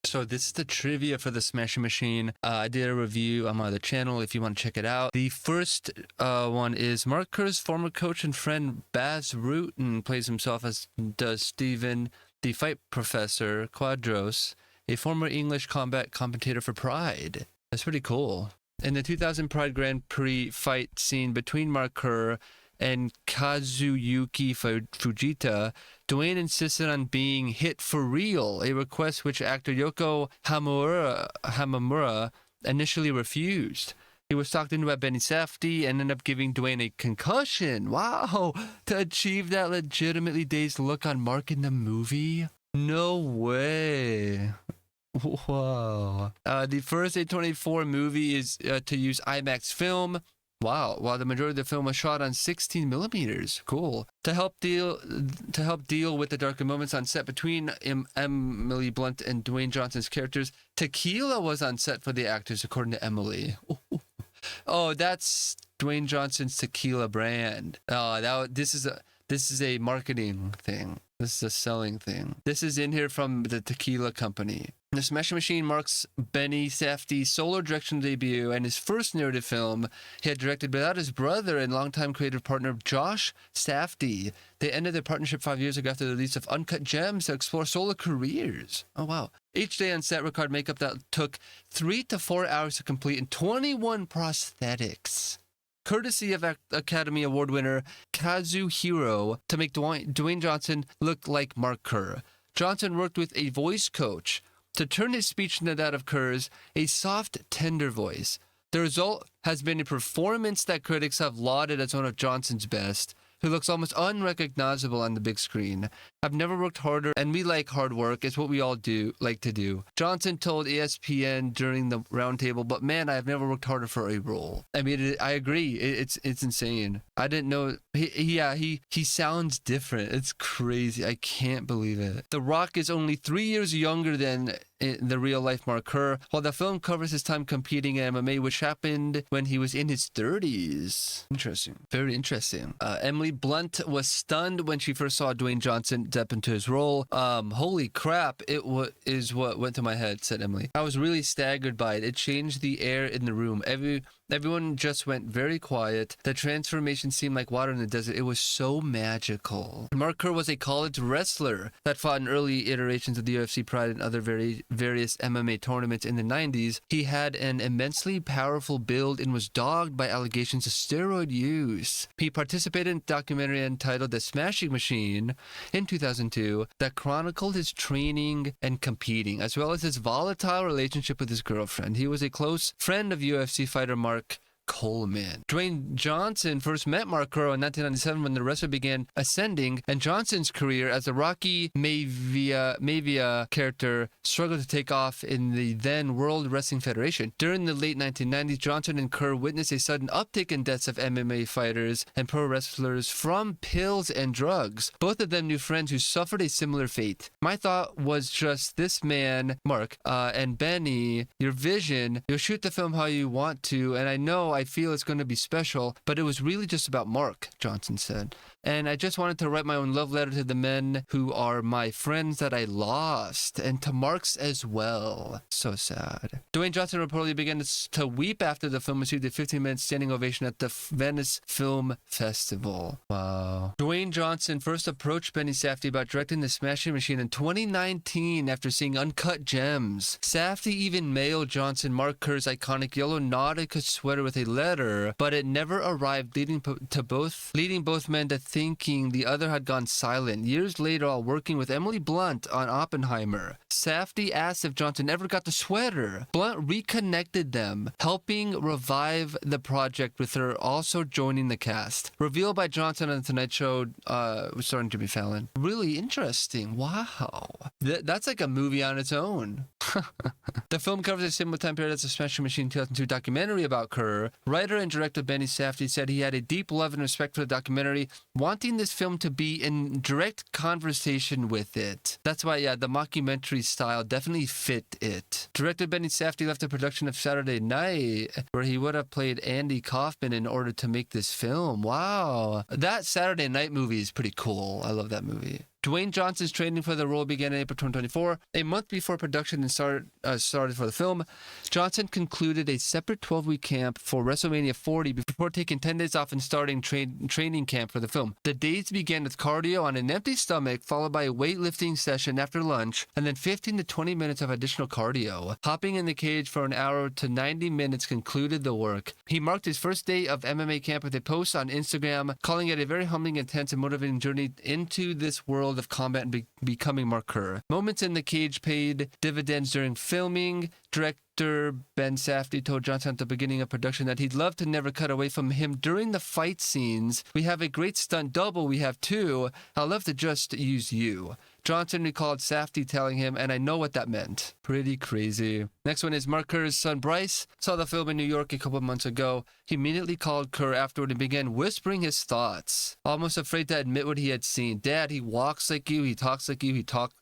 So this is the trivia for the Smashing Machine. I did a review on my other channel if you want to check it out. The first one is Mark Kerr's former coach and friend Baz Rutten plays himself as does Stephen, the fight professor Quadros, a former English combat commentator for Pride. That's pretty cool. In the 2000 Pride Grand Prix fight scene between Mark Kerr and Kazuyuki Fujita, Dwayne insisted on being hit for real, a request which actor Yoko Hamamura initially refused. He was talked into by Benny Safdie and ended up giving Dwayne a concussion. Wow! To achieve that legitimately dazed look on Mark in the movie? No way. Wow. The first A24 movie is to use IMAX film. Wow, while the majority of the film was shot on 16 millimeters. Cool. To help deal with the darker moments on set between Emily Blunt and Dwayne Johnson's characters, tequila was on set for the actors, according to Emily. Oh, that's Dwayne Johnson's tequila brand. Oh, this is a marketing thing. This is a selling thing. This is in here from the tequila company. The Smashing Machine marks Benny Safdie's solo direction debut and his first narrative film he had directed without his brother and longtime creative partner Josh Safdie. They ended their partnership 5 years ago after the release of Uncut Gems to explore solo careers. Oh, wow. Each day on set required makeup that took 3 to 4 hours to complete and 21 prosthetics. Courtesy of Academy Award winner Kazuhiro to make Dwayne Johnson look like Mark Kerr. Johnson worked with a voice coach to turn his speech into that of Kerr's, a soft, tender voice. The result has been a performance that critics have lauded as one of Johnson's best, who looks almost unrecognizable on the big screen. I've never worked harder, and we like hard work. It's what we all like to do. Johnson told ESPN during the roundtable, but man, I've never worked harder for a role. I mean, I agree. It's insane. I didn't know. He sounds different. It's crazy. I can't believe it. The Rock is only 3 years younger than the real-life Mark Kerr, while the film covers his time competing in MMA, which happened when he was in his 30s. Interesting. Very interesting. Emily Blunt was stunned when she first saw Dwayne Johnson step into his role. Holy crap, is what went to my head, said Emily. I was really staggered by it. It changed the air in the room. Everyone just went very quiet. The transformation seemed like water in the desert. It was so magical. Mark Kerr was a college wrestler that fought in early iterations of the UFC Pride and other various MMA tournaments in the 90s. He had an immensely powerful build and was dogged by allegations of steroid use. He participated in a documentary entitled The Smashing Machine in 2002 that chronicled his training and competing, as well as his volatile relationship with his girlfriend. He was a close friend of UFC fighter Mark Coleman. Dwayne Johnson first met Mark Kerr in 1997 when the wrestler began ascending, and Johnson's career as the Rocky Maivia character struggled to take off in the then World Wrestling Federation. During the late 1990s, Johnson and Kerr witnessed a sudden uptick in deaths of MMA fighters and pro wrestlers from pills and drugs. Both of them knew friends who suffered a similar fate. My thought was just, this man, Mark, and Benny, your vision, you'll shoot the film how you want to, and I feel it's going to be special, but it was really just about Mark, Johnson said. And I just wanted to write my own love letter to the men who are my friends that I lost, and to Mark's as well. So sad. Dwayne Johnson reportedly began to weep after the film received a 15-minute standing ovation at the Venice Film Festival. Wow. Dwayne Johnson first approached Benny Safdie about directing The Smashing Machine in 2019 after seeing Uncut Gems. Safdie even mailed Johnson Mark Kerr's iconic yellow Nautica sweater with a letter, but it never arrived, leading both men to thinking the other had gone silent. Years later, while working with Emily Blunt on Oppenheimer, Safdie asked if Johnson ever got the sweater. Blunt reconnected them, helping revive the project with her also joining the cast. Revealed by Johnson on The Tonight Show, starring Jimmy Fallon. Really interesting. Wow. That's like a movie on its own. The film covers a similar time period as the Smashing Machine 2002 documentary about Kerr. Writer and director Benny Safdie said he had a deep love and respect for the documentary, wanting this film to be in direct conversation with it. That's why, the mockumentary style definitely fit it. Director Benny Safdie left the production of Saturday Night, where he would have played Andy Kaufman, in order to make this film. Wow. That Saturday Night movie is pretty cool. I love that movie. Dwayne Johnson's training for the role began in April 2024. A month before production started for the film, Johnson concluded a separate 12-week camp for WrestleMania 40 before taking 10 days off and starting training camp for the film. The days began with cardio on an empty stomach, followed by a weightlifting session after lunch, and then 15 to 20 minutes of additional cardio. Hopping in the cage for an hour to 90 minutes concluded the work. He marked his first day of MMA camp with a post on Instagram, calling it a very humbling, intense, and motivating journey into this world of combat and becoming Mark Kerr. Moments in the cage paid dividends during filming. Director Ben Safdie told Johnson at the beginning of production that he'd love to never cut away from him during the fight scenes. We have a great stunt double. We have two. I'd love to just use you. Johnson recalled Safdie telling him, and I know what that meant. Pretty crazy. Next one is Mark Kerr's son Bryce saw the film in New York a couple months ago. He immediately called Kerr afterward and began whispering his thoughts, almost afraid to admit what he had seen. Dad, he walks like you, he talks like you, he talks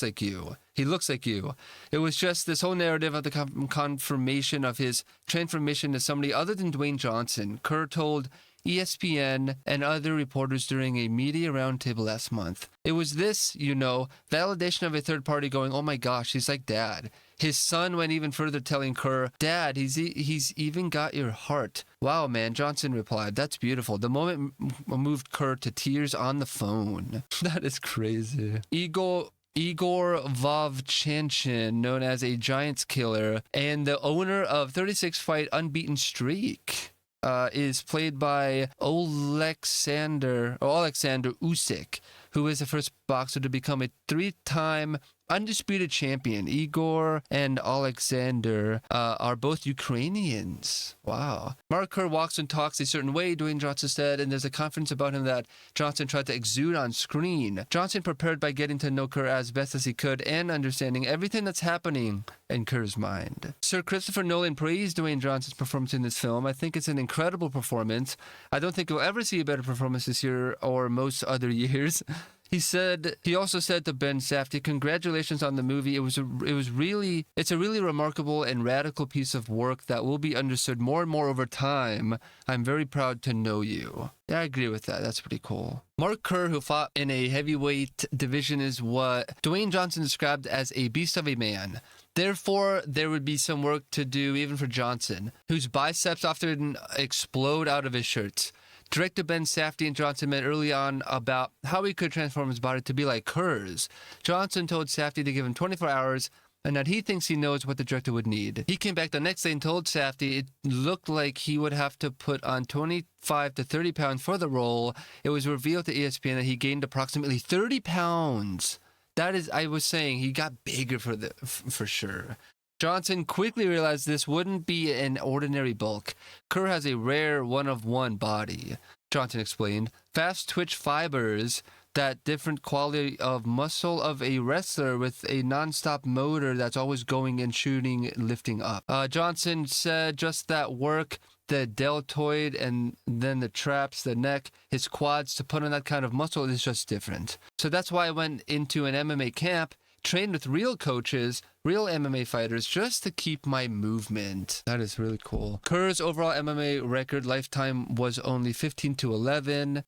like you. He looks like you. It was just this whole narrative of the confirmation of his transformation to somebody other than Dwayne Johnson. Kerr told ESPN and other reporters during a media roundtable last month. It was this, validation of a third party going, oh my gosh, he's like Dad. His son went even further, telling Kerr, Dad, he's even got your heart. Wow, man, Johnson replied. That's beautiful. The moment moved Kerr to tears on the phone. That is crazy. Igor Vovchanchin, known as a Giants killer and the owner of 36-fight unbeaten streak, is played by Alexander Usyk, who is the first boxer to become a 3-time undisputed champion. Igor and Alexander are both Ukrainians. Wow. Mark Kerr walks and talks a certain way, Dwayne Johnson said, and there's a confidence about him that Johnson tried to exude on screen. Johnson prepared by getting to know Kerr as best as he could and understanding everything that's happening in Kerr's mind. Sir Christopher Nolan praised Dwayne Johnson's performance in this film. I think it's an incredible performance. I don't think we'll ever see a better performance this year or most other years. He also said to Ben Safdie, congratulations on the movie. It's a really remarkable and radical piece of work that will be understood more and more over time. I'm very proud to know you. Yeah, I agree with that. That's pretty cool. Mark Kerr, who fought in a heavyweight division, is what Dwayne Johnson described as a beast of a man. Therefore, there would be some work to do even for Johnson, whose biceps often explode out of his shirts. Director Ben Safdie and Johnson met early on about how he could transform his body to be like Kerr's. Johnson told Safdie to give him 24 hours and that he thinks he knows what the director would need. He came back the next day and told Safdie it looked like he would have to put on 25 to 30 pounds for the role. It was revealed to ESPN that he gained approximately 30 pounds. That is, I was saying, he got bigger for sure. Johnson quickly realized this wouldn't be an ordinary bulk. Kerr has a rare one-of-one body, Johnson explained. Fast twitch fibers, that different quality of muscle of a wrestler with a non-stop motor that's always going and shooting, lifting up. Johnson said just that work, the deltoid and then the traps, the neck, his quads, to put on that kind of muscle is just different. So that's why I went into an MMA camp, trained with real coaches, real MMA fighters, just to keep my movement. That is really cool. Kerr's overall MMA record lifetime was only 15-11.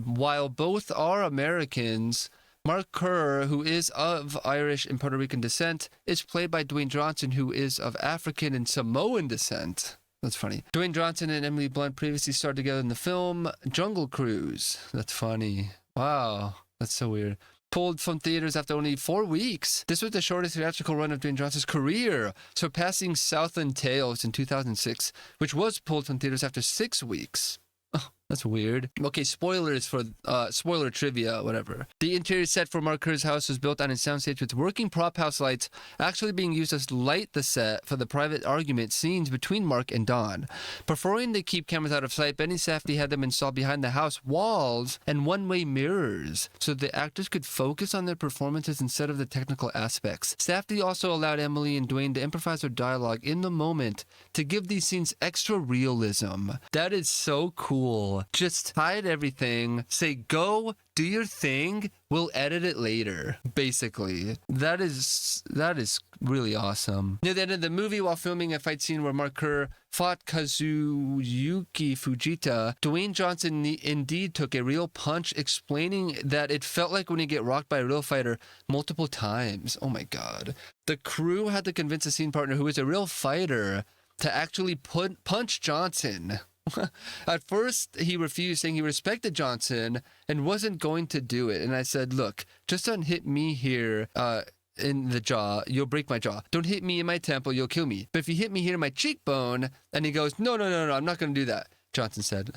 While both are Americans, Mark Kerr, who is of Irish and Puerto Rican descent, is played by Dwayne Johnson, who is of African and Samoan descent. That's funny. Dwayne Johnson and Emily Blunt previously starred together in the film Jungle Cruise. That's funny. Wow. That's so weird. Pulled from theaters after only 4 weeks. This was the shortest theatrical run of Dwayne Johnson's career, surpassing Southland Tales in 2006, which was pulled from theaters after 6 weeks. Oh, that's weird. Okay, spoilers for spoiler trivia, whatever. The interior set for Mark Kerr's house was built on a soundstage with working prop house lights actually being used to light the set for the private argument scenes between Mark and Don. Preferring to keep cameras out of sight, Benny Safdie had them installed behind the house walls and one-way mirrors so the actors could focus on their performances instead of the technical aspects. Safdie also allowed Emily and Dwayne to improvise their dialogue in the moment to give these scenes extra realism. That is so cool. cool. Just hide everything, say go, do your thing, we'll edit it later, basically. That is really awesome. Near the end of the movie, while filming a fight scene where Mark Kerr fought Kazuyuki Fujita, Dwayne Johnson indeed took a real punch, explaining that it felt like when you get rocked by a real fighter multiple times. Oh my god. The crew had to convince a scene partner who is a real fighter to actually punch Johnson. At first, he refused, saying he respected Johnson and wasn't going to do it. And I said, look, just don't hit me here in the jaw, you'll break my jaw. Don't hit me in my temple, you'll kill me. But if you hit me here in my cheekbone, and he goes, no, I'm not going to do that, Johnson said.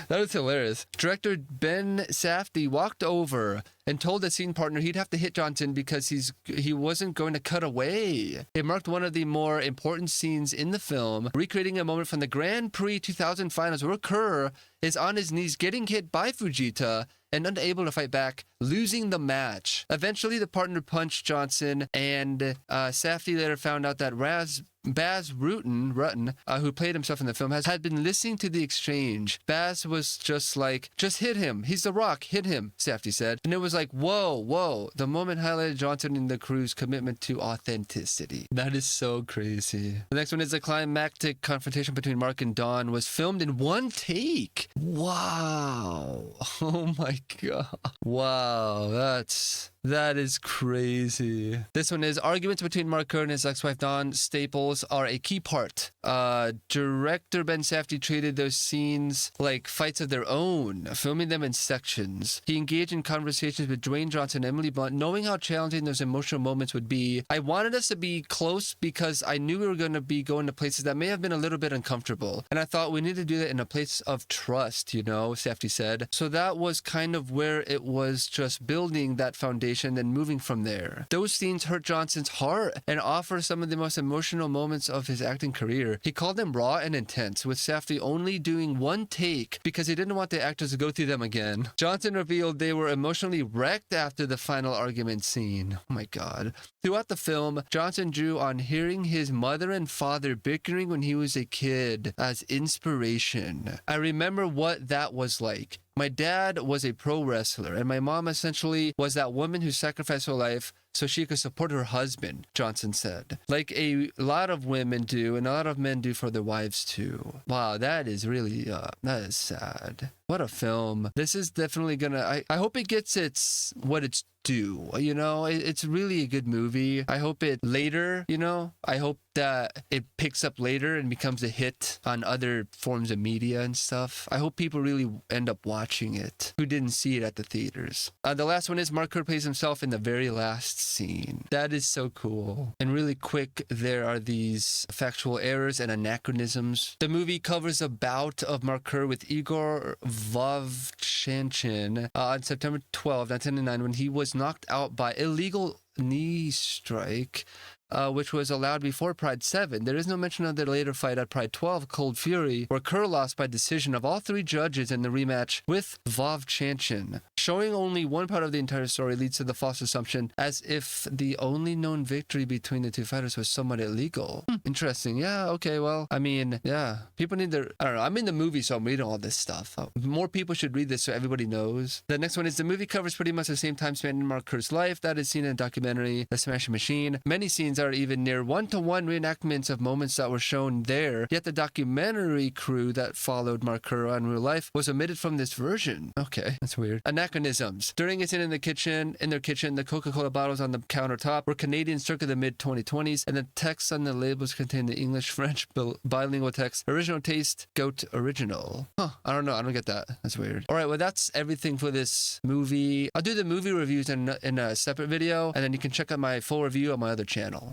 That was hilarious. Director Ben Safdie walked over and told the scene partner he'd have to hit Johnson because he wasn't going to cut away. It marked one of the more important scenes in the film, recreating a moment from the Grand Prix 2000 finals where Kerr is on his knees getting hit by Fujita and unable to fight back, losing the match. Eventually, the partner punched Johnson, and Safdie later found out that Baz Rutten, who played himself in the film, had been listening to the exchange. Baz was just like, just hit him. He's the Rock. Hit him, Safdie said. And it was like, whoa. The moment highlighted Johnson and the crew's commitment to authenticity. That is so crazy. The next one is a climactic confrontation between Mark and Dawn was filmed in one take. Wow. Oh my god. Wow. That is crazy. This one is arguments between Mark Kerr and his ex-wife Dawn Staples are a key part. Director Ben Safdie treated those scenes like fights of their own, filming them in sections. He engaged in conversations with Dwayne Johnson and Emily Blunt, knowing how challenging those emotional moments would be. I wanted us to be close because I knew we were going to be going to places that may have been a little bit uncomfortable. And I thought we need to do that in a place of trust, Safdie said. So that was kind of where it was just building that foundation and moving from there. Those scenes hurt Johnson's heart and offer some of the most emotional moments of his acting career. He called them raw and intense, with Safdie only doing one take because he didn't want the actors to go through them again. Johnson revealed they were emotionally wrecked after the final argument scene. Oh my god. Throughout the film, Johnson drew on hearing his mother and father bickering when he was a kid as inspiration. I remember what that was like. My dad was a pro wrestler, and my mom essentially was that woman who sacrificed her life so she could support her husband, Johnson said. Like a lot of women do, and a lot of men do for their wives too. Wow, that is really, that is sad. What a film. This is definitely gonna, I hope it gets what it's due, it's really a good movie. I hope it later, I hope that it picks up later and becomes a hit on other forms of media and stuff. I hope people really end up watching it who didn't see it at the theaters. The last one is Mark Kerr plays himself in the very last scene. That is so cool. And really quick, there are these factual errors and anachronisms. The movie covers a bout of Mark Kerr with Igor Vovchanchin on September 12, 1999, when he was knocked out by illegal knee strike, which was allowed before Pride 7. There is no mention of the later fight at Pride 12, Cold Fury, where Kerr lost by decision of all three judges in the rematch with Vovchanchin. Showing only one part of the entire story leads to the false assumption as if the only known victory between the two fighters was somewhat illegal. Interesting. Yeah, okay, well, I mean, yeah. People need their, I don't know, I'm in the movie, so I'm reading all this stuff. More people should read this so everybody knows. The next one is the movie covers pretty much the same time span in Mark Kerr's life that is seen in the documentary The Smashing Machine. Many scenes are even near one-to-one reenactments of moments that were shown there, yet the documentary crew that followed Mark Kerr in real life was omitted from this version. Okay, that's weird. Anachronisms. During a scene in their kitchen, the Coca-Cola bottles on the countertop were Canadian circa the mid-2020s, and the text on the labels contained the English-French bilingual text, original taste, goat original. I don't know. I don't get that. That's weird. All right, well, that's everything for this movie. I'll do the movie reviews in a separate video, and then you can check out my full review on my other channel.